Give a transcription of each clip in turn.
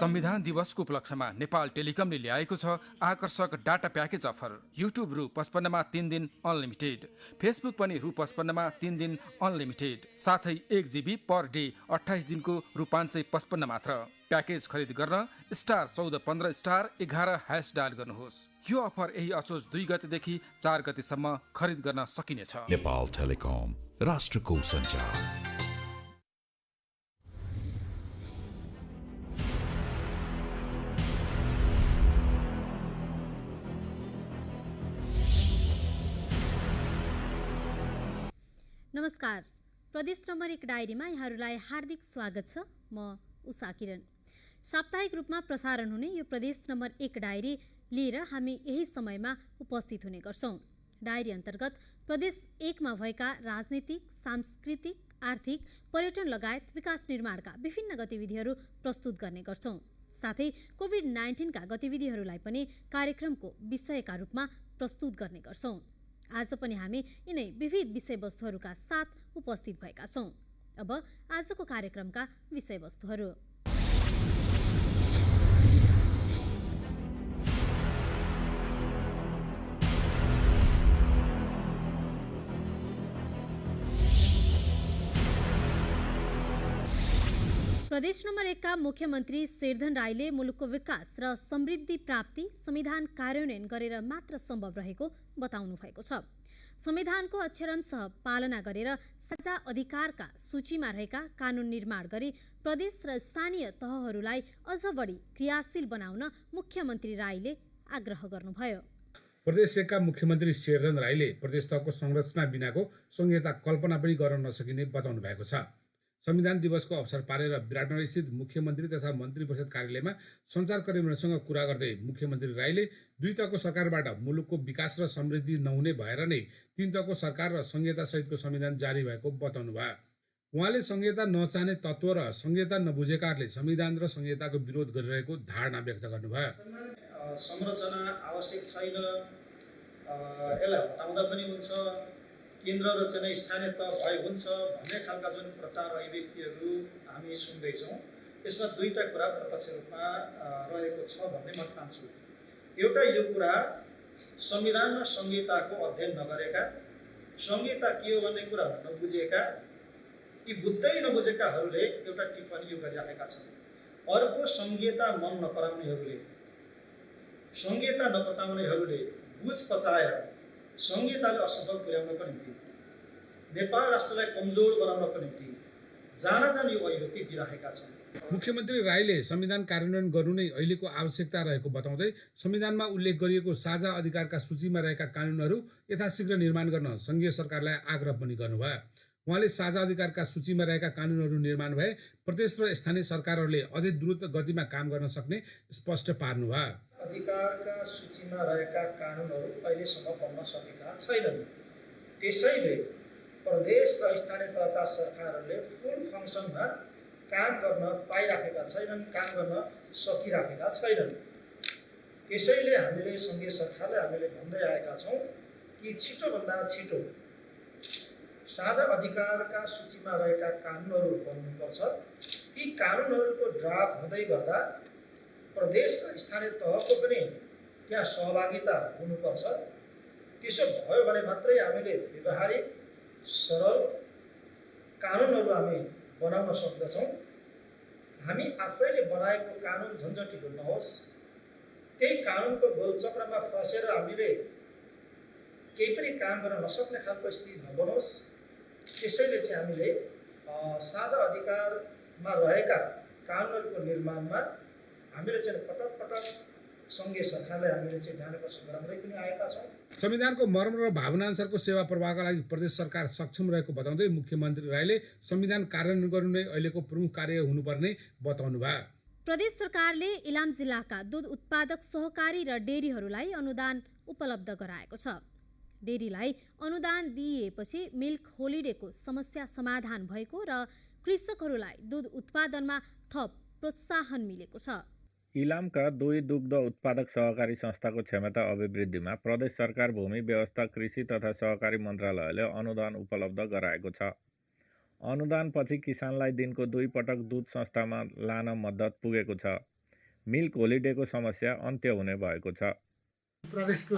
संविधान दिवसको उपलक्ष्यमा नेपाल टेलिकमले ल्याएको छ आकर्षक डाटा प्याकेज अफर। युट्युब रु 55मा 3 दिन अनलिमिटेड, फेसबुक पनि रु 55मा 3 दिन अनलिमिटेड, साथै 1 GB पर डे 28 दिनको रु 555 मात्र। प्याकेज खरिद गर्न *1415*11# डायल गर्नुहोस्। यो अफर यही असोज 2 गतेदेखि 4 गतेसम्म खरिद गर्न सकिनेछ। नेपाल टेलिकम, राष्ट्रको सञ्चार। नमस्कार, प्रदेश नम्बर 1 डायरीमा यहाँहरूलाई हार्दिक स्वागत छ। म उषा किरण। साप्ताहिक रूपमा प्रसारण हुने यो प्रदेश नम्बर 1 डायरी लिएर हामी यही समयमा उपस्थित हुने गर्छौं। डायरी अन्तर्गत प्रदेश 1 मा भएका राजनीतिक, सांस्कृतिक, आर्थिक, पर्यटन लगायत विकास निर्माणका विभिन्न गतिविधिहरू प्रस्तुत गर्ने गर्छौं। साथै कोभिड-19 का गतिविधिहरूलाई पनि कार्यक्रमको विषयका रूपमा प्रस्तुत गर्ने गर्छौं। आज पनि हामी यिनै विविध विषयवस्तुहरूका साथ उपस्थित भएका छौं। अब आजको कार्यक्रमका विषयवस्तुहरू। प्रदेश नम्बर 1 का मुख्यमन्त्री शेरधन राईले मुलुकको विकास र समृद्धि प्राप्ति संविधान कार्यान्वयन गरेर मात्र सम्भव रहेको बताउनु भएको छ। संविधानको अक्षरशः पालना गरेर साझा अधिकारका सूचीमा रहेका कानून निर्माण गरी प्रदेश र स्थानीय तहहरूलाई अझ बढी क्रियाशील बनाउन मुख्यमन्त्री राईले आग्रह गर्नुभयो। प्रदेश 1 का मुख्यमन्त्री शेरधन राईले प्रदेश तहको संरचना बिनाको संहिता कल्पना पनि गर्न नसकिने बताउनु भएको छ। संविधान दिवसको अवसर पारेर विराटनगर स्थित मुख्यमन्त्री तथा मन्त्री परिषद कार्यालयमा सञ्चारकर्मीहरूसँग कुरा गर्दै मुख्यमन्त्री राईले 2 तहको सरकारबाट मुलुकको विकास र समृद्धि नहुने भएर नै 3 तहको सरकार र संहिता सहितको संविधान जारी भएको बताउनु भयो। उहाँले संहिता नचाहने तत्त्व र संहिता नबुझेकाहरूले संविधान र संहिताको विरोध गरिरहेको धारणा व्यक्त गर्नुभयो। संरचना आवश्यक छैन, यसलाई हटाउँदा पनि हुन्छ, केन्द्र र चाहिँ स्थानीय तह भए हुन्छ भन्ने खालका जुन प्रचार अभिव्यक्तिहरू हामी सुन्दैछौँ, यसमा 2टा कुरा प्रत्यक्ष रूपमा रहेको छ भन्ने म ठान्छु। एउटा यो कुरा संविधान र संहिताको अध्ययन नगरेका, संहिता के हो भन्ने कुरा नबुझेका, यी बुझ्दै नबुझेकाहरूले एउटा टिप्पणी यो गरिरहेका छन्। अर्को संहिता मन नपराउनेहरूले, संहिता नपचाउनेहरूले बुझ पचाएर संहिताले असफल तुल्याउनको निम्ति, नेपाल राष्ट्रलाई कमजोर बनाउनको निम्ति जान यो अभिव्यक्ति दिइरहेका छन्। मुख्यमन्त्री राईले संविधान कार्यान्वयन गर्नु नै अहिलेको आवश्यकता रहेको बताउँदै संविधानमा उल्लेख गरिएको साझा अधिकारका सूचीमा रहेका कानूनहरू यथाशीघ्र निर्माण गर्न संघीय सरकारलाई आग्रह पनि गर्नुभयो। उहाँले साझा अधिकारका सूचीमा रहेका कानूनहरू निर्माण भए प्रदेश र स्थानीय सरकारहरूले अझै द्रुत गतिमा काम गर्न सक्ने स्पष्ट पार्नुभयो। अधिकारका सूचीमा रहेका कानूनहरू अहिलेसम्म बन्न सकेका छैनन्। त्यसैले प्रदेश र स्थानीय तहका सरकारहरूले फुल फङ्सनमा काम गर्न पाइराखेका छैनन्, काम गर्न सकिराखेका छैनन्। त्यसैले हामीले सङ्घीय सरकारलाई हामीले भन्दै आएका छौँ कि छिटोभन्दा छिटो साझा अधिकारका सूचीमा रहेका कानूनहरू बन्नुपर्छ। ती कानूनहरूको ड्राफ्ट हुँदै गर्दा प्रदेश र स्थानीय तहको पनि त्यहाँ सहभागिता हुनुपर्छ। त्यसो भयो भने मात्रै हामीले व्यवहारिक सरल कानुनहरू हामी बनाउन सक्दछौँ। हामी आफैले बनाएको कानुन झन्झटिलो नहोस्, त्यही कानुनको गोलचक्रमा फसेर हामीले केही पनि काम गर्न नसक्ने खालको स्थिति नबनोस्। त्यसैले चाहिँ हामीले साझा अधिकारमा रहेका कानुनहरूको निर्माणमा हामीले चाहिँ पटक पटक सङ्घीय सरकारलाई हामीले चाहिँ ध्यानकर्षण गराउँदै पनि आएका छौँ। संविधानको मर्म र भावना अनुसारको सेवा प्रवाहका लागि प्रदेश सरकार सक्षम रहेको बताउँदै मुख्यमन्त्री राईले संविधान कार्यान्वयन गर्नु नै अहिलेको प्रमुख कार्य हुनुपर्ने बताउनु भयो। प्रदेश सरकारले इलाम जिल्लाका दूध उत्पादक सहकारी र डेरीहरूलाई अनुदान उपलब्ध गराएको छ। डेरीलाई अनुदान दिइएपछि मिल्क होलिडेको समस्या समाधान भएको र कृषकहरूलाई दूध उत्पादनमा थप प्रोत्साहन मिलेको छ। इलामका 2 दुग्ध उत्पादक सहकारी संस्थाको क्षमता अभिवृद्धिमा प्रदेश सरकार भूमि व्यवस्था कृषि तथा सहकारी मन्त्रालयले अनुदान उपलब्ध गराएको छ। अनुदानपछि किसानलाई दिनको 2 पटक दूध संस्थामा लान मद्दत पुगेको छ। मिल्क होलिडेको समस्या अन्त्य हुने भएको छ। प्रदेशको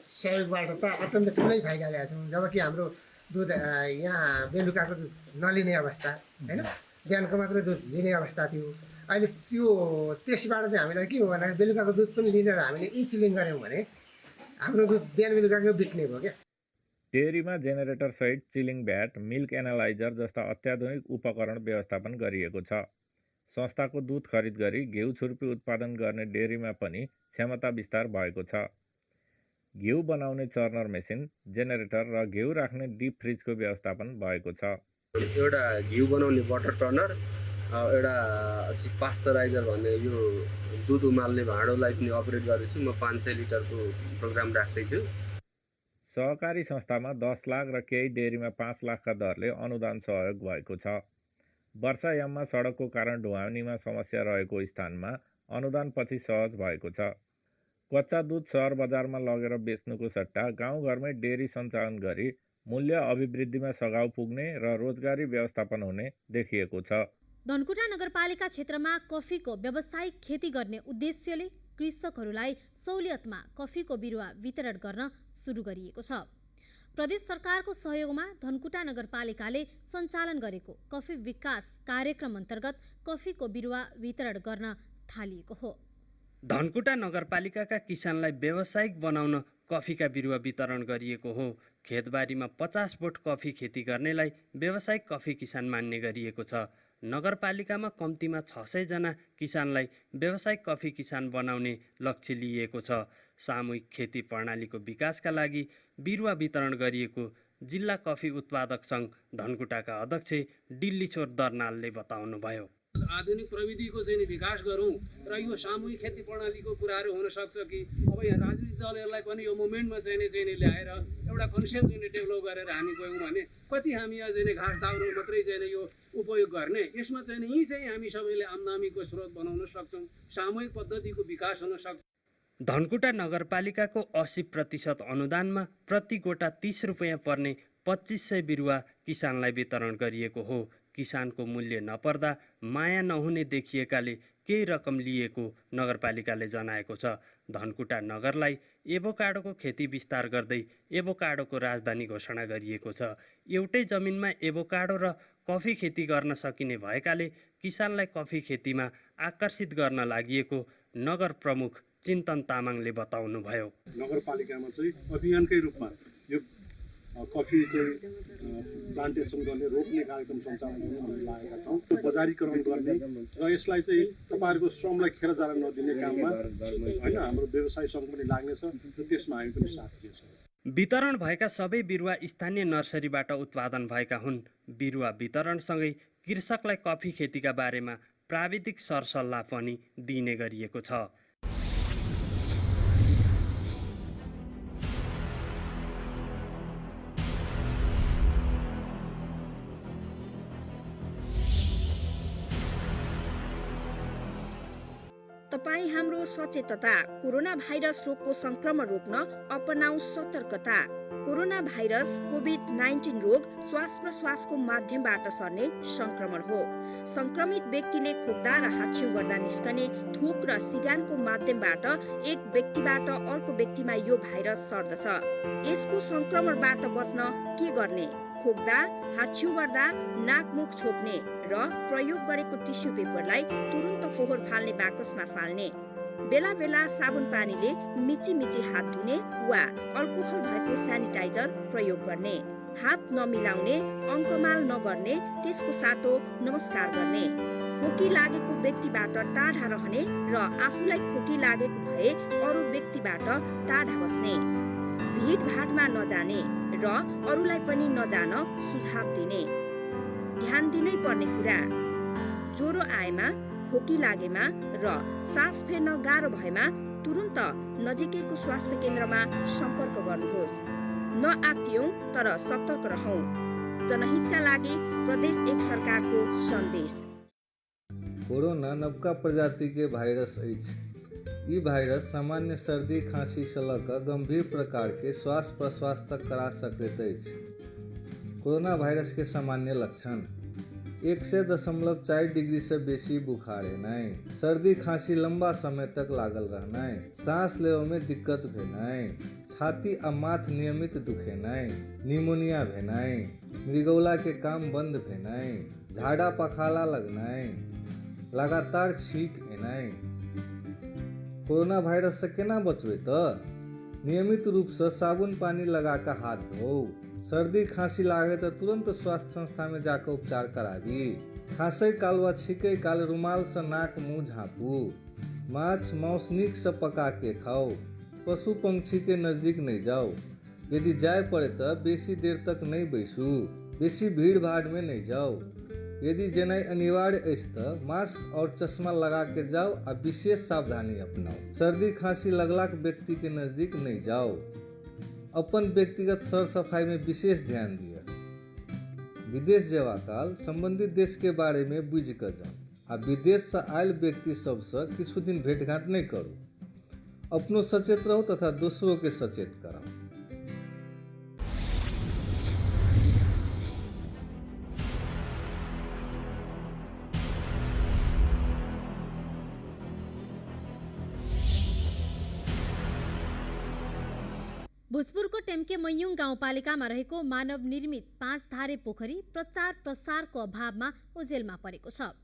सहयोगबाट त अत्यन्त ठुलै फाइदा ल्याएको छौँ। जबकि हाम्रो दुध यहाँ बेलुकाको दुध नलिने अवस्था होइन, बिहानको मात्रै दुध लिने अवस्था थियो। अहिले त्यसबाट चाहिँ हामीलाई के हो भन्दा बेलुकाको दुध पनि लिनेर हामीले इन्सुलिन गऱ्यौँ भने हाम्रो दुध बिहान बेलुकाको बिक्ने भयो क्या। डेयरीमा जेनेरेटर सहित चिलिङ भ्याट, मिल्क एनालाइजर जस्ता अत्याधुनिक उपकरण व्यवस्थापन गरिएको छ। संस्थाको दुध खरिद गरी घिउ छुर्पी उत्पादन गर्ने डेयरीमा पनि क्षमता विस्तार भएको छ। घिउ बनाउने चर्नर मेसिन, जेनेरेटर र घिउ राख्ने डिप फ्रिजको व्यवस्थापन भएको छ। एउटा घिउ बनाउने बटर टर्नर, एउटा पास्चराइजर भन्ने यो दुध उमाल्ने भाँडोलाई पनि अपरेट गरेछु। म 500 लिटरको प्रोग्राम राख्दैछु। सहकारी संस्थामा 10 लाख र केही डेयरीमा 5 लाखका दरले अनुदान सहयोग भएको छ। वर्षायाममा सडकको कारण ढुवानीमा समस्या रहेको स्थानमा अनुदानपछि सहज भएको छ। कच्चा दुध सहर बजारमा लगेर बेच्नुको सट्टा गाउँघरमै डेयरी सञ्चालन गरी मूल्य अभिवृद्धिमा सघाउ पुग्ने र रोजगारी व्यवस्थापन हुने देखिएको छ। धनकुटा नगरपालिका क्षेत्रमा कफीको व्यावसायिक खेती गर्ने उद्देश्यले कृषकहरूलाई सहुलियतमा कफीको बिरुवा वितरण गर्न सुरु गरिएको छ। प्रदेश सरकारको सहयोगमा धनकुटा नगरपालिकाले सञ्चालन गरेको कफी विकास कार्यक्रम अन्तर्गत कफीको बिरुवा वितरण गर्न थालिएको हो। धनकुटा नगरपालिकाका किसानलाई व्यावसायिक बनाउन कफीका बिरुवा वितरण गरिएको हो। खेतबारीमा 50 बोट कफी खेती गर्नेलाई व्यावसायिक कफी किसान मान्ने गरिएको छ। नगरपालिकामा कम्तीमा 600 जना किसानलाई व्यावसायिक कफी किसान बनाउने लक्ष्य लिएको छ। सामूहिक खेती प्रणालीको विकासका लागि बिरुवा वितरण गरिएको जिल्ला कफी उत्पादक सङ्घ धनकुटाका अध्यक्ष डिल्लीश्वर दर्नालले बताउनुभयो। आधुनिक प्रविधिको चाहिँ विकास गरौँ र यो सामूहिक खेती प्रणालीको कुराहरू हुन सक्छ कि अब यहाँ राजनीतिक दलहरूलाई पनि यो मुभमेन्टमा चाहिँ ल्याएर एउटा कन्सेप्ट डेभलप गरेर हामी गयौँ भने कति हामी यहाँ चाहिँ घाँस दाउरो मात्रै चाहिँ यो उपयोग गर्ने, यसमा चाहिँ यी चाहिँ हामी सबैले आम्दानीको स्रोत बनाउन सक्छौँ। सामूहिक पद्धतिको विकास हुन सक्छ। धनकुटा नगरपालिकाको 80% अनुदानमा प्रति गोटा 30 रुपियाँ पर्ने 2500 बिरुवा किसानलाई वितरण गरिएको हो। किसानको मूल्य नपर्दा माया नहुने देखिएकाले केही रकम लिएको नगरपालिकाले जनाएको छ। धनकुटा नगरलाई एभोकाडोको खेती विस्तार गर्दै एभोकाडोको राजधानी घोषणा गरिएको छ। एउटै जमिनमा एभोकाडो र कफी खेती गर्न सकिने भएकाले किसानलाई कफी खेतीमा आकर्षित गर्न लागि नगर प्रमुख चिन्तन तामाङले बताउनुभयो। नगरपालिकामा चाहिँ अभियानकै रूपमा यो कफी चाहिँ प्लान्टेसन गर्ने रोप्ने कार्यक्रम सञ्चालन गर्न हामी लागेका छौँ। बजारीकरण गर्ने र यसलाई चाहिँ तपाईँहरूको श्रमलाई खेर जान नदिने काममा होइन हाम्रो व्यवसाय सङ्घ पनि लाग्नेछ र त्यसमा हामी पनि साथ दिन्छौँ। वितरण भएका सबै बिरुवा स्थानीय नर्सरीबाट उत्पादन भएका हुन्। बिरुवा वितरणसँगै कृषकलाई कफी खेतीका बारेमा प्राविधिक सरसल्लाह पनि दिने गरिएको छ। तपाईँ हाम्रो सचेतता, कोरोना भाइरस रोगको संक्रमण रोक्न अपनाऊ सतर्कता। कोरोना भाइरस कोभिड-19 रोग श्वास प्रश्वासको माध्यमबाट सर्ने संक्रमण हो। संक्रमित व्यक्तिले खोक्दा र हाच्छिउँ गर्दा निस्कने थुक र सिगानको माध्यमबाट एक व्यक्तिबाट अर्को व्यक्तिमा यो भाइरस सर्दछ। यसको संक्रमणबाट बच्न के गर्ने? खोक्दा, हाच्छिउँ गर्दा नाक मुख छोप्ने र प्रयोग गरेको टिस्यु पेपरलाई तुरुन्त फोहोर फाल्ने बाकसमा फाल्ने। बेला बेला साबुन पानीले मिची हात धुने वा अल्कोहल भएको सेनिटाइजर प्रयोग गर्ने। हात नमिलाउने, अङ्कमाल नगर्ने, त्यसको साटो नमस्कार गर्ने। खोकी लागेको व्यक्तिबाट टाढा रहने र आफूलाई खोकी लागेको भए अरू व्यक्तिबाट टाढा बस्ने। भिडभाडमा नजाने र अरूलाई पनि नजान सुझाव दिने। ध्यान दिनै पर्ने कुरा, ज्वरो आएमा, खोकी लागेमा र सास फेर्न गाह्रो भएमा तुरुन्त नजिकैको स्वास्थ्य केन्द्रमा सम्पर्क गर्नुहोस्। नआत्तियौं तर सतर्क रहौं। जनहितका लागि प्रदेश 1 सरकारको सन्देश। कोरोना नवका प्रजाति के भाइरस अछि। ई भाइरस सामान्य सर्दी खांसी से लऽ कऽ गंभीर प्रकार के श्वास प्रश्वास तक करा सकैत अछि। कोरोना वायरस के सामान्य लक्षण: 100.4 डिग्री से बेसी बुखारेनाइ, सर्दी खांसी लंबा समय तक लागल रहनाइ, सांस लेवे में दिक्कत भेनाइ, छाती आ माथ नियमित दुखेनाइ, निमोनिया भेनाइ, मृगौला के काम बंद भेनाइ, झाड़ा पखाला लगनाइ, लगातार छींक एनाइ। कोरोना वायरस से केना बचबै त? नियमित रूप से साबुन पानी लगा कर हाथ धो। सर्दी खांसी लागे तो तुरंत स्वास्थ्य संस्था में जाकर उपचार कराबी। खांसै काल व छींकै काल रुमाल से नाक मुंह झाँपू। माछ मांस नीक से पका के खाओ। पशु पंक्षी के नजदीक नहीं जाओ। यदि जाय पड़े तो बेसी देर तक नहीं बैसू। बेसी भीड़ भाड़ में नहीं जाओ। यदि जेनाइ अनिवार्य अछि तो मास्क और चश्मा लगा के जाओ आ विशेष सावधानी अपनाओ। सर्दी खांसी लगलाक व्यक्ति के नजदीक नहीं जाओ। अपन व्यक्तिगत सर सफाई में विशेष ध्यान दिया। विदेश जेवा काल संबंधित देश के बारे में बुझ कर जाओ आ विदेश से आयल व्यक्ति सबसे किछु दिन भेंटघाट नहीं करू। अपनो सचेत रहो तथा दूसरों के सचेत कराओ। भोजपुरको टेम्के मयुङ गाउँपालिकामा रहेको मानव निर्मित 5 धारे पोखरी प्रचार प्रसारको अभावमा ओझेलमा परेको छ।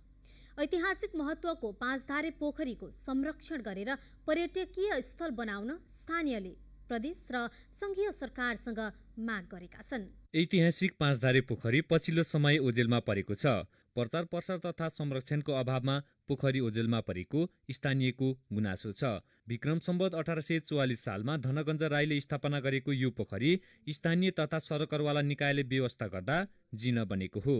ऐतिहासिक महत्वको 5 धारे पोखरीको संरक्षण गरेर पर्यटकीय स्थल बनाउन स्थानीयले प्रदेश र संघीय सरकारसँग माग गरेका छन्। ऐतिहासिक 5 धारे पोखरी पछिल्लो समय ओझेलमा परेको छ। प्रचार प्रसार तथा संरक्षणको अभावमा पोखरी ओझेलमा परेको स्थानीयको गुनासो छ। विक्रम सम्वत 1844 सालमा धनगञ्ज राईले स्थापना गरेको यो पोखरी स्थानीय तथा सरकारवाला निकायले व्यवस्था गर्दा जिन बनेको हो।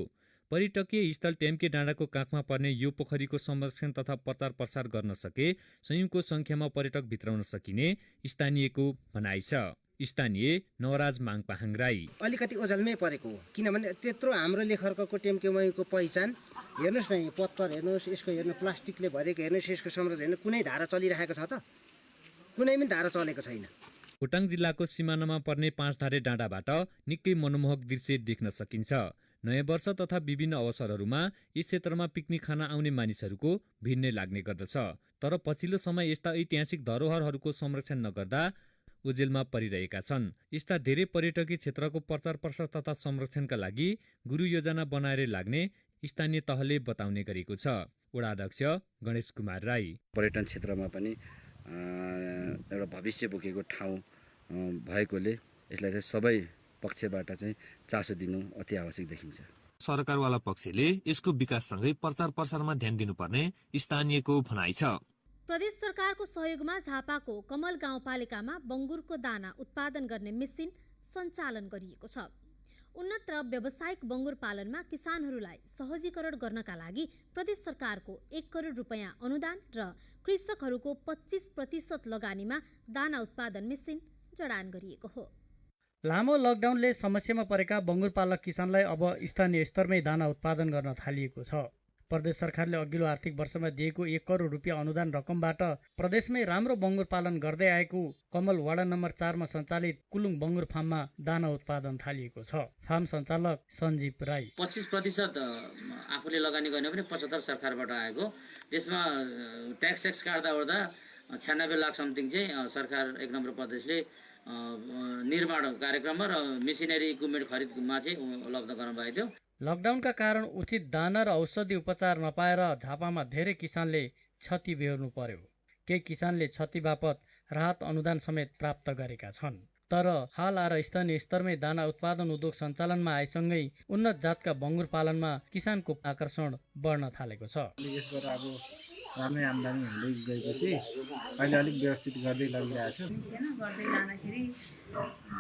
पर्यटकीय स्थल टेम्के डाँडाको काखमा पर्ने यो पोखरीको संरक्षण तथा प्रचार प्रसार गर्न सके सयौंको संख्यामा पर्यटक भित्राउन सकिने स्थानीयको भनाइ छ। स्थानीय नवराज माङपाहाङ राई अलिकति ओझलमै परेको हो, किनभने त्यत्रो हाम्रो लेखर्कको टेम्केमैको पहिचान हेर्नुहोस् न, पत्तर हेर्नुहोस्, यसको हेर्नु प्लास्टिकले भरेको हेर्नुहोस्, यसको संरचना हेर्नु, कुनै धारा चलिरहेको छ त? कुनै पनि धारा चलेको छैन। खोटाङ जिल्लाको सिमानामा पर्ने 5 धारे डाँडाबाट निकै मनमोहक दृश्य देख्न सकिन्छ। नयाँ वर्ष तथा विभिन्न अवसरहरूमा यस क्षेत्रमा पिकनिक खान आउने मानिसहरूको भिड नै लाग्ने गर्दछ। तर पछिल्लो समय यस्ता ऐतिहासिक धरोहरहरूको संरक्षण नगर्दा ओझेलमा परिरहेका छन्। यस्ता धेरै पर्यटकीय क्षेत्रको प्रचार प्रसार तथा संरक्षणका लागि गुरु योजना बनाएर लाग्ने स्थानीय तहले बताउने गरेको छ। वडा अध्यक्ष गणेश कुमार राई पर्यटन क्षेत्रमा पनि एउटा भविष्य बोकेको ठाउँ भएकोले यसलाई चाहिँ सबै पक्षबाट चाहिँ चासो दिनु अति आवश्यक देखिन्छ। सरकारवाला पक्षले यसको विकाससँगै प्रचार प्रसारमा ध्यान दिनुपर्ने स्थानीयको भनाइ छ। प्रदेश सरकारको सहयोगमा झापाको कमल गाउँपालिकामा बङ्गुरको दाना उत्पादन गर्ने मेसिन सञ्चालन गरिएको छ। उन्नत र व्यावसायिक बङ्गुर पालनमा किसानहरूलाई सहजीकरण गर्नका लागि प्रदेश सरकारको 1 करोड रुपैयाँ अनुदान र कृषकहरूको 25% लगानीमा दाना उत्पादन मेसिन जडान गरिएको हो। लामो लकडाउनले समस्यामा परेका बङ्गुर पालक किसानलाई अब स्थानीय स्तरमै दाना उत्पादन गर्न थालिएको छ। प्रदेश सरकारले अघिल्लो आर्थिक वर्षमा दिएको 1 करोड रुपियाँ अनुदान रकमबाट प्रदेशमै राम्रो बङ्गुर पालन गर्दै आएको कमल वडा नम्बर 4 मा सञ्चालित कुलुङ बङ्गुर फार्ममा दाना उत्पादन थालिएको छ। फार्म सञ्चालक सञ्जीव राई 25% आफूले लगानी गर्ने पनि 75 सरकारबाट आएको। त्यसमा ट्याक्स काट्दा ओर्दा 96 लाख समथिङ चाहिँ सरकार 1 नम्बर प्रदेशले निर्माण कार्यक्रममा र मेसिनरी इक्विपमेन्ट खरिदमा चाहिँ उपलब्ध गराउनु भएको थियो। लकडाउनका कारण उचित दाना र औषधि उपचार नपाएर झापामा धेरै किसानले क्षति बेहोर्नु पर्यो। केही किसानले क्षति बापत राहत अनुदान समेत प्राप्त गरेका छन्। तर हाल आएर स्थानीय स्तरमै दाना उत्पादन उद्योग सञ्चालनमा आएसँगै उन्नत जातका बङ्गुर पालनमा किसानको आकर्षण बढ्न थालेको छ। यसबाट अब राम्रै आम्दानी हुँदै गएपछि अहिले अलिक व्यवस्थित गर्दै लगिरहेको छु। गर्दै लाँदाखेरि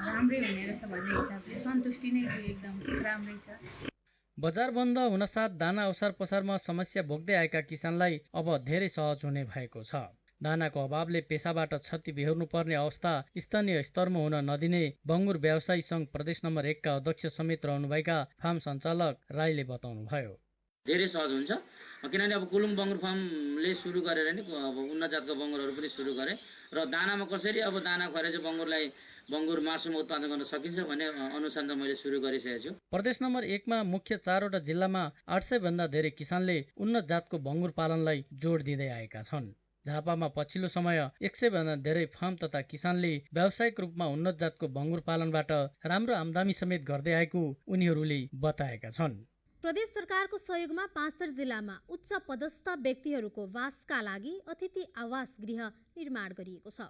राम्रै हुने रहेछ भन्ने हिसाबले सन्तुष्टि नै एकदम राम्रै छ। बजार बन्द हुनसाथ दाना अवसर पसारमा समस्या भोग्दै आएका किसानलाई अब धेरै सहज हुने भएको छ। दानाको अभावले पेसाबाट क्षति बेहोर्नु पर्ने अवस्था स्थानीय स्तरमा हुन नदिने बङ्गुर व्यवसायी संघ प्रदेश नम्बर 1 का अध्यक्ष समेत रहनुभएका फार्म सञ्चालक राईले बताउनुभयो। धेरै सहज हुन्छ। किनभने अब कुलुङ बङ्गुर फार्मले सुरु गरेर नि अब उन्नत जातको बङ्गुरहरू पनि सुरु गरे र दानामा कसरी अब दाना खुवाएर चाहिँ बङ्गुर मासुमा उत्पादन गर्न सकिन्छ भन्ने अनुसन्धान मैले सुरु गरिसकेको छु। प्रदेश नम्बर 1 मा मुख्य 4वटा जिल्लामा 800 भन्दा धेरै किसानले उन्नत जातको बङ्गुर पालनलाई जोड दिँदै आएका छन्। झापामा पछिल्लो समय 100 भन्दा धेरै फार्म तथा किसानले व्यावसायिक रूपमा उन्नत जातको बङ्गुर पालनबाट राम्रो आमदानी समेत गर्दै आएको उनीहरूले बताएका छन्। प्रदेश सरकारको सहयोगमा पाँचथर जिल्लामा उच्च पदस्थ व्यक्तिहरूको वासका लागि अतिथि आवास गृह निर्माण गरिएको छ।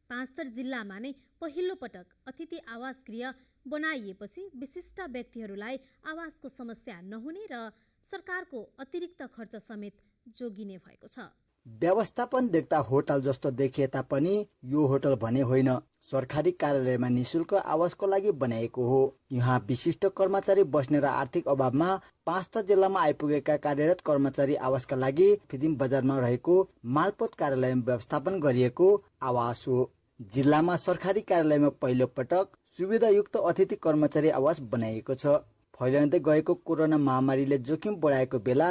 पाँचथर जिल्लामा नै पहिलो पटक अतिथि आवास गृह बनाइएपछि विशिष्ट व्यक्तिहरूलाई आवासको समस्या नहुने र सरकारको अतिरिक्त खर्च समेत जोगिने भएको छ। व्यवस्थापन देख्दा होटल जस्तो देखिए तापनि यो होटल भने होइन, सरकारी कार्यालयमा निशुल्क आवासको लागि बनाएको हो। यहाँ विशिष्ट कर्मचारी बस्ने र आर्थिक अभावमा पाँचथर जिल्लामा आइपुगेका कार्यरत कर्मचारी आवासका लागि फिदिम बजारमा रहेको मालपोत कार्यालयमा व्यवस्थापन गरिएको आवास हो। जिल्लामा सरकारी कार्यालयमा पहिलो पटक सुविधायुक्त अतिथि कर्मचारी आवास बनाइएको छ। फैलिँदै गएको कोरोना महामारीले जोखिम बढाएको बेला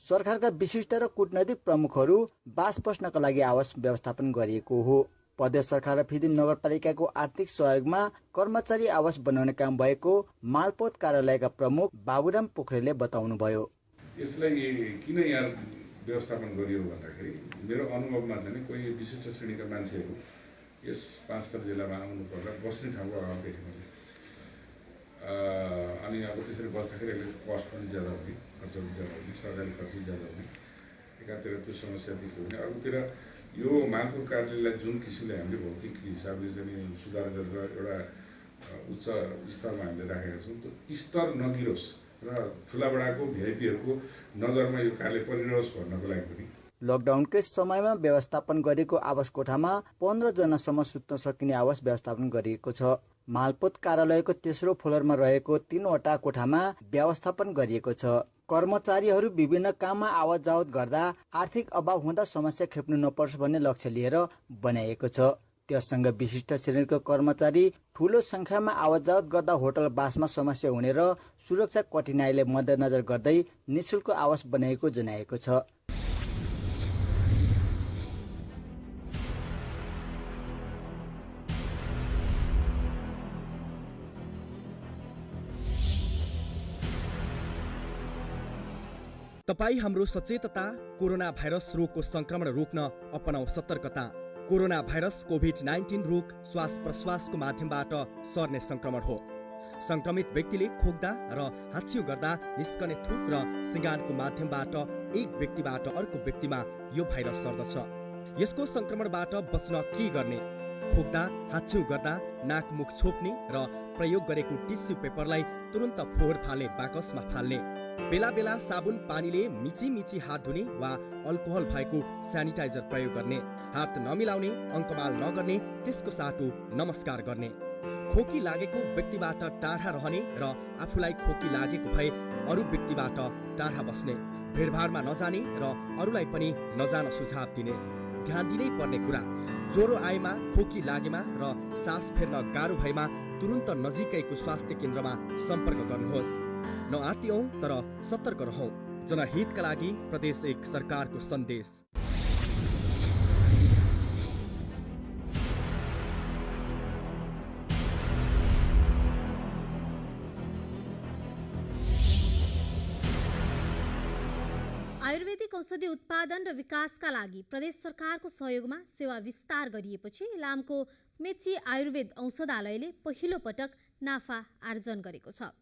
सरकारका विशिष्ट र कूटनैतिक प्रमुखहरू बास बस्नका लागि आवास व्यवस्थापन गरिएको हो। प्रदेश सरकार र फिदिम नगरपालिकाको आर्थिक सहयोगमा कर्मचारी आवास बनाउने काम भएको मालपोत कार्यालयका प्रमुख बाबुराम पोखरेलले बताउनुभयो। यसलाई किन यहाँ व्यवस्थापन गरियो भन्दाखेरि मेरो अनुभवमा चाहिँ कोही विशिष्ट श्रेणीका मान्छेहरू यस पाँचथर जिल्लामा आउनु पर्दा बस्ने ठाउँको अभाव देखेँ मैले। अनि अब त्यसरी बस्दाखेरि यसले कस्ट पनि ज्यादा हुने, खर्च पनि ज्यादा हुने, सरकारी खर्च ज्यादा हुने, एकातिर त्यो समस्या देखियो भने अर्कोतिर यो मालपोत कार्यालयलाई जुन किसिमले हामीले भौतिक हिसाबले चाहिँ सुधार गरेर एउटा उच्च स्तरमा हामीले राखेका छौँ, त्यो स्तर नगिरोस् र ठुलाबडाको भिआइपीहरूको नजरमा यो कार्यालय परिरहोस् भन्नको लागि पनि लकडाउनकै समयमा व्यवस्थापन गरेको आवास कोठामा 15 जनासम्म सुत्न सकिने आवास व्यवस्थापन गरिएको छ। मालपोत कार्यालयको तेस्रो फ्लोरमा रहेको 3वटा कोठामा व्यवस्थापन गरिएको छ। कर्मचारीहरू विभिन्न काममा आवत जावत गर्दा आर्थिक अभाव हुँदा समस्या खेप्नु नपर्छ भन्ने लक्ष्य लिएर बनाइएको छ। त्यससँग विशिष्ट श्रेणीको कर्मचारी ठूलो संख्यामा आवत जावत गर्दा होटल बासमा समस्या हुने र सुरक्षा कठिनाइले मध्यनजर गर्दै निशुल्क आवास बनाइएको जनाएको छ। तपाई हाम्रो सचेतता, कोरोना भाइरस रोगको संक्रमण रोक्न अपनाऊ सतर्कता। कोरोना भाइरस कोभिड-19 रोग श्वास प्रश्वासको माध्यमबाट सर्ने संक्रमण हो। संक्रमित व्यक्तिले खोक्दा र हाच्छिउ गर्दा निस्कने थुक र सिँगानको माध्यमबाट एक व्यक्तिबाट अर्को व्यक्तिमा यो भाइरस सर्दछ। यसको संक्रमणबाट बच्न के गर्ने? खोक्दा, हाच्छिउ गर्दा नाक मुख छोप्ने र प्रयोग गरेको टिस्यु पेपरलाई तुरन्त फोहोर फाल्ने बाकसमा फाल्ने, बेला बेला साबुन पानीले मिची हात धुने वा अल्कोहल भएको स्यानिटाइजर प्रयोग गर्ने, हात नमिलाउने, अङ्कमाल नगर्ने, त्यसको साटो नमस्कार गर्ने, खोकी लागेको व्यक्तिबाट टाढा रहने र आफूलाई खोकी लागेको भए अरू व्यक्तिबाट टाढा बस्ने, भिडभाडमा नजाने र अरूलाई पनि नजान सुझाव दिने। ध्यान दिनै पर्ने कुरा, ज्वरो आएमा, खोकी लागेमा र सास फेर्न गाह्रो भएमा तुरन्त नजिकैको स्वास्थ्य केन्द्रमा सम्पर्क गर्नुहोस्। नआत्तियौं तर सतर्क रहौं। जनहितका लागि प्रदेश 1 सरकारको सन्देश। आयुर्वेदिक औषधि उत्पादन र विकासका लागि प्रदेश सरकारको सहयोगमा सेवा विस्तार गरिएपछि इलामको मेची आयुर्वेद औषधालयले पहिलो पटक नाफा आर्जन गरेको छ।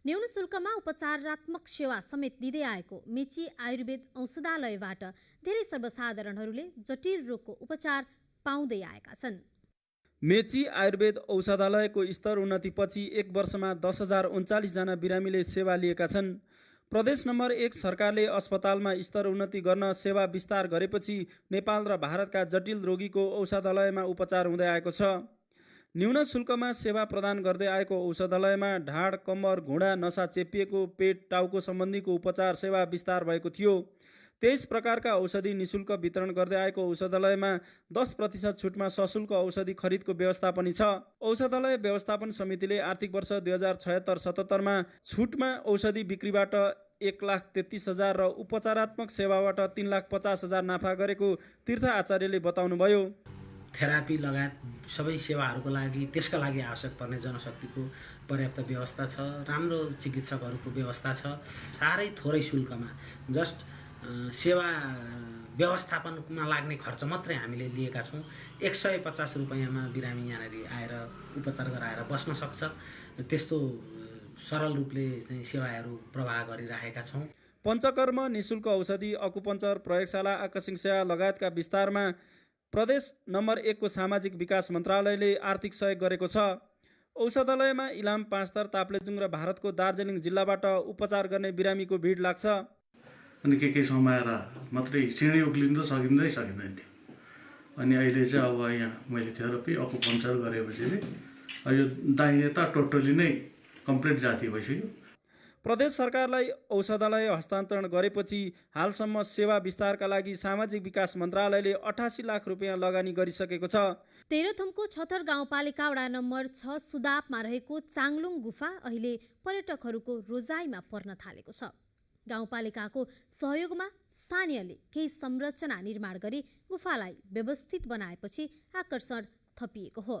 न्यून शुल्कमा उपचारात्मक सेवा समेत दिँदै आएको मेची आयुर्वेद औषधालयबाट धेरै सर्वसाधारणहरूले जटिल रोगको उपचार पाउँदै आएका छन्। मेची आयुर्वेद औषधालयको स्तर उन्नतिपछि 1 वर्षमा 10,039 जना बिरामीले सेवा लिएका छन्। प्रदेश नम्बर 1 सरकारले अस्पतालमा स्तर उन्नति गर्न सेवा विस्तार गरेपछि नेपाल र भारतका जटिल रोगीको औषधालयमा उपचार हुँदै आएको छ। न्यून शुल्कमा सेवा प्रदान गर्दै आएको औषधालयमा ढाड, कम्मर, घुँडा, नसा चेपिएको, पेट, टाउको सम्बन्धीको उपचार सेवा विस्तार भएको थियो। 23 प्रकारका औषधि निशुल्क वितरण गर्दै आएको औषधालयमा 10% छुटमा सशुल्क औषधि खरिदको व्यवस्था पनि छ। औषधालय व्यवस्थापन समितिले आर्थिक वर्ष 2076-77 मा छुटमा औषधि बिक्रीबाट 1,33,000 र उपचारात्मक सेवाबाट 3,50,000 नाफा गरेको तीर्थ आचार्यले बताउनुभयो। थेरापी लगायत सबै सेवाहरूको लागि त्यसका लागि आवश्यक पर्ने जनशक्तिको पर्याप्त व्यवस्था छ, राम्रो चिकित्सकहरूको व्यवस्था छ। साह्रै थोरै शुल्कमा जस्ट सेवा व्यवस्थापनमा लाग्ने खर्च मात्रै हामीले लिएका छौँ। 150 रुपैयाँमा बिरामी यहाँनिर आएर उपचार गराएर बस्न सक्छ। त्यस्तो सरल रूपले चाहिँ सेवाहरू प्रवाह गरिरहेका छौँ। पञ्चकर्म, निःशुल्क औषधि, अकुपञ्चर, प्रयोगशाला, आकस्मिक सेवा लगायतका विस्तारमा प्रदेश नम्बर 1 को सामाजिक विकास मन्त्रालयले आर्थिक सहयोग गरेको छ। औषधालयमा इलाम, पाँचथर, ताप्लेजुङ र भारतको दार्जिलिङ जिल्लाबाट उपचार गर्ने बिरामीको भिड लाग्छ। अनि के समाएर मात्रै सिँढी उक्लिँदो सकिँदै थियो। अनि अहिले चाहिँ अब यहाँ मैले थेरापी अकुपञ्चर गरेपछि यो दाहिने त टोटली नै कम्प्लिट जाति भइसक्यो। प्रदेश सरकारलाई औषधालय हस्तान्तरण गरेपछि हालसम्म सेवा विस्तारका लागि सामाजिक विकास मन्त्रालयले 88 लाख रुपियाँ लगानी गरिसकेको छ। तेह्रथुमको छतर गाउँपालिका वडा नम्बर 6 सुदापमा रहेको चाङलुङ गुफा अहिले पर्यटकहरूको रोजाइमा पर्न थालेको छ। गाउँपालिकाको सहयोगमा स्थानीयले केही संरचना निर्माण गरी गुफालाई व्यवस्थित बनाएपछि आकर्षण थपिएको हो।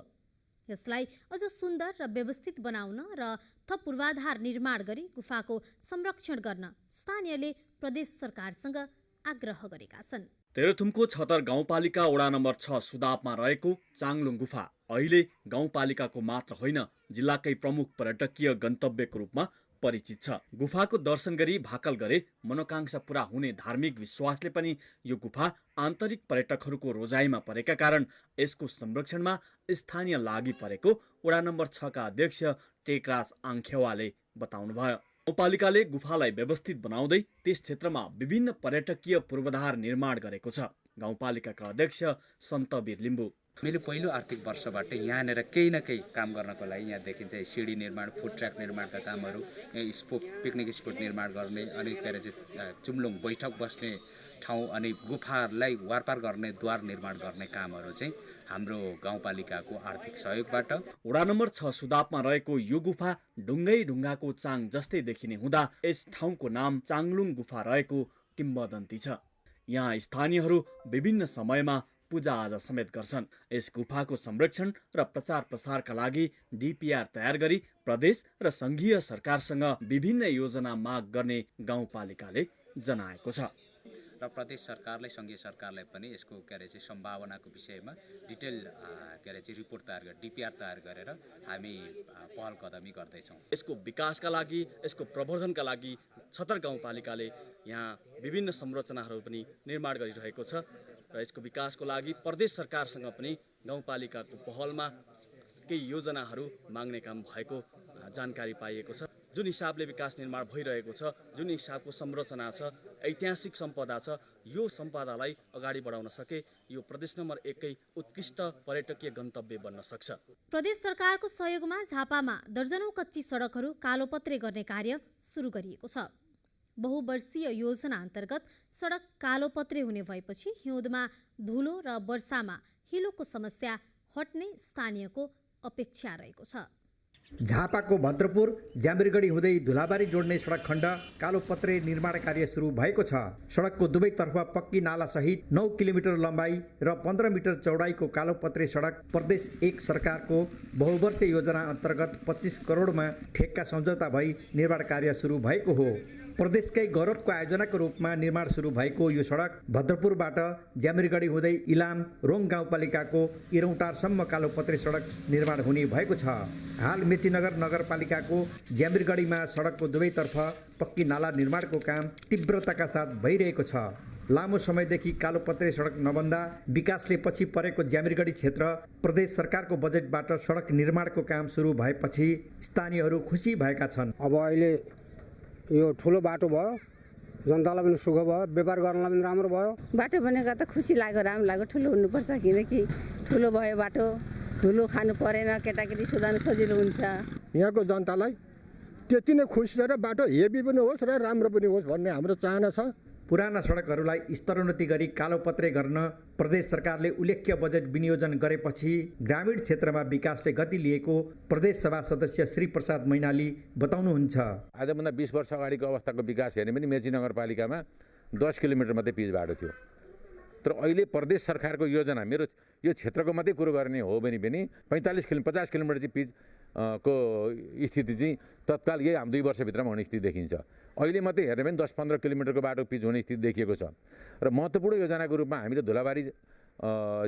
यसलाई अझ सुन्दर र व्यवस्थित बनाउन र थप पूर्वाधार निर्माण गरी गुफाको संरक्षण गर्न स्थानीयले प्रदेश सरकारसँग आग्रह गरेका छन्। तेह्रथुमको छतर गाउँपालिका वडा नम्बर 6 सुदापमा रहेको चाङलुङ गुफा अहिले गाउँपालिकाको मात्र होइन, जिल्लाकै प्रमुख पर्यटकीय गन्तव्यको रूपमा परिचित छ। गुफाको दर्शन गरी भाकल गरे मनोकांक्षा पूरा हुने धार्मिक विश्वासले पनि यो गुफा आन्तरिक पर्यटकहरूको रोजाइमा परेका कारण यसको संरक्षणमा स्थानीय लागि परेको वडा नम्बर 6 का अध्यक्ष टेकराज आङखेवाले बताउनुभयो। गाउँपालिकाले गुफालाई व्यवस्थित बनाउँदै त्यस क्षेत्रमा विभिन्न पर्यटकीय पूर्वाधार निर्माण गरेको छ। गाउँपालिकाका अध्यक्ष सन्तवीर लिम्बू, मैले पहिलो आर्थिक वर्षबाट यहाँनिर केही न केही काम गर्नको लागि यहाँदेखि चाहिँ सिडी निर्माण, फुड ट्र्याक निर्माणका कामहरू, पिकनिक स्पोट निर्माण गर्ने, अनि के अरे चाहिँ चुम्लुङ बैठक बस्ने ठाउँ, अनि गुफालाई वारपार गर्ने द्वार निर्माण गर्ने कामहरू चाहिँ हाम्रो गाउँपालिकाको आर्थिक सहयोगबाट। वडा नम्बर 6 सुदापमा रहेको यो गुफा ढुङ्गाको चाङ जस्तै देखिने हुँदा यस ठाउँको नाम चाङलुङ गुफा रहेको किम्बदन्ती छ। यहाँ स्थानीयहरू विभिन्न समयमा पूजाआजा समेत गर्छन्। यस गुफाको संरक्षण र प्रचार प्रसारका लागि DPR तयार गरी प्रदेश र सङ्घीय सरकारसँग विभिन्न योजना माग गर्ने गाउँपालिकाले जनाएको छ। र प्रदेश सरकारले सङ्घीय सरकारलाई पनि यसको के अरे चाहिँ सम्भावनाको विषयमा डिटेल के अरे चाहिँ रिपोर्ट तयार गरेर DPR तयार गरेर हामी पहल कदमी गर्दैछौँ। यसको विकासका लागि, यसको प्रवर्धनका लागि छतर गाउँपालिकाले यहाँ विभिन्न संरचनाहरू पनि निर्माण गरिरहेको छ र यसको विकासको लागि प्रदेश सरकारसँग पनि गाउँपालिकाको पहलमा केही योजनाहरू माग्ने काम भएको जानकारी पाइएको छ। जुन हिसाबले विकास निर्माण भइरहेको छ, जुन हिसाबको संरचना छ, ऐतिहासिक सम्पदा छ, यो सम्पदालाई अगाडि बढाउन सके यो प्रदेश नम्बर 1 कै उत्कृष्ट पर्यटकीय गन्तव्य बन्न सक्छ। प्रदेश सरकारको सहयोगमा झापामा दर्जनौं कच्ची सडकहरू कालोपत्रे गर्ने कार्य सुरु गरिएको छ। बहुवर्षीय योजना अन्तर्गत सडक कालोपत्रे हुने भएपछि हिउँदमा धुलो र वर्षामा हिलोको समस्या हट्ने स्थानीयको अपेक्षा रहेको छ। झापाको भद्रपुर ज्यामिरगढी हुँदै धुलाबारी जोड्ने सडक खण्ड कालोपत्रे निर्माण कार्य सुरु भएको छ। सडकको दुवैतर्फ पक्की नाला सहित 9 किलोमिटर लम्बाइ र 15 मिटर चौडाइको कालोपत्रे सडक प्रदेश 1 सरकारको बहुवर्षीय योजना अन्तर्गत 25 करोडमा ठेक्का सम्झौता भई निर्माण कार्य सुरु भएको हो। प्रदेशकै गौरवको आयोजनाको रूपमा निर्माण सुरु भएको यो सडक भद्रपुरबाट ज्यामिरगढी हुँदै इलाम रोङ गाउँपालिकाको इरौटारसम्म कालोपत्रे सडक निर्माण हुने भएको छ। हाल मेचीनगर नगरपालिकाको ज्यामिरगढीमा सडकको दुवैतर्फ पक्की नाला निर्माणको काम तीव्रताका साथ भइरहेको छ। लामो समयदेखि कालोपत्रे सडक नबन्दा विकासले पछि परेको ज्यामिरगढी क्षेत्र प्रदेश सरकारको बजेटबाट सडक निर्माणको काम सुरु भएपछि स्थानीयहरू खुसी भएका छन्। अब अहिले यो ठुलो बाटो भयो, जनतालाई पनि सुख भयो, व्यापार गर्नलाई पनि राम्रो भयो। बाटो बनेको त खुसी लाग्यो, राम्रो लाग्यो। ठुलो हुनुपर्छ, किनकि ठुलो भयो बाटो, धुलो खानु परेन, केटाकेटी सुधार्नु सजिलो हुन्छ। यहाँको जनतालाई त्यति नै खुसी छ र बाटो हेभी पनि होस् र राम्रो पनि होस् भन्ने हाम्रो चाहना छ। पुराना सडकहरूलाई स्तरोन्नति गरी कालोपत्रे गर्न प्रदेश सरकारले उल्लेख्य बजेट विनियोजन गरेपछि ग्रामीण क्षेत्रमा विकासले गति लिएको प्रदेश सभा सदस्य श्री प्रसाद मैनाली बताउनुहुन्छ। आजभन्दा 20 वर्ष अगाडिको अवस्थाको विकास हेर्ने पनि मेची नगरपालिकामा 10 किलोमिटर मात्रै पिच बाटो थियो। तर अहिले प्रदेश सरकारको योजना, मेरो यो क्षेत्रको मात्रै कुरो गर्ने हो भने पनि 50 किलोमिटर चाहिँ पिच को स्थिति चाहिँ तत्काल यही 2 वर्षभित्रमा हुने स्थिति देखिन्छ। अहिले मात्रै हेर्ने पनि 10-15 किलोमिटरको बाटो पिच हुने स्थिति देखिएको छ र महत्त्वपूर्ण योजनाको रूपमा हामीले धुलाबारी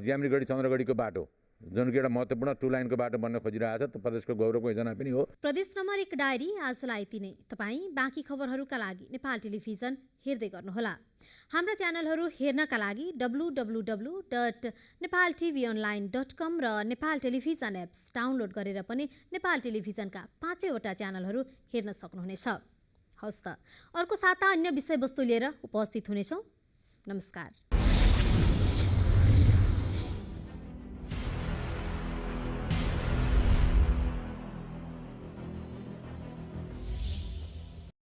ज्यामिरेगढी चन्द्रगढीको बाटो जुन कि एउटा महत्त्वपूर्ण 2 लाइनको बाटो बन्न खोजिरहेको छ, प्रदेशको गौरवको योजना पनि हो। प्रदेश नम्बर 1 डायरी आजलाई यति नै। तपाईँ बाँकी खबरहरूका लागि नेपाल टेलिभिजन हेर्दै गर्नुहोला। हाम्रा च्यानलहरू हेर्नका लागि www.nepaltvonline.com र नेपाल टेलिभिजन एप्स डाउनलोड गरेर पनि नेपाल टेलिभिजनका 5वटा च्यानलहरू हेर्न सक्नुहुनेछ। हवस् त, अर्को साता अन्य विषयवस्तु लिएर उपस्थित हुनेछौँ। नमस्कार।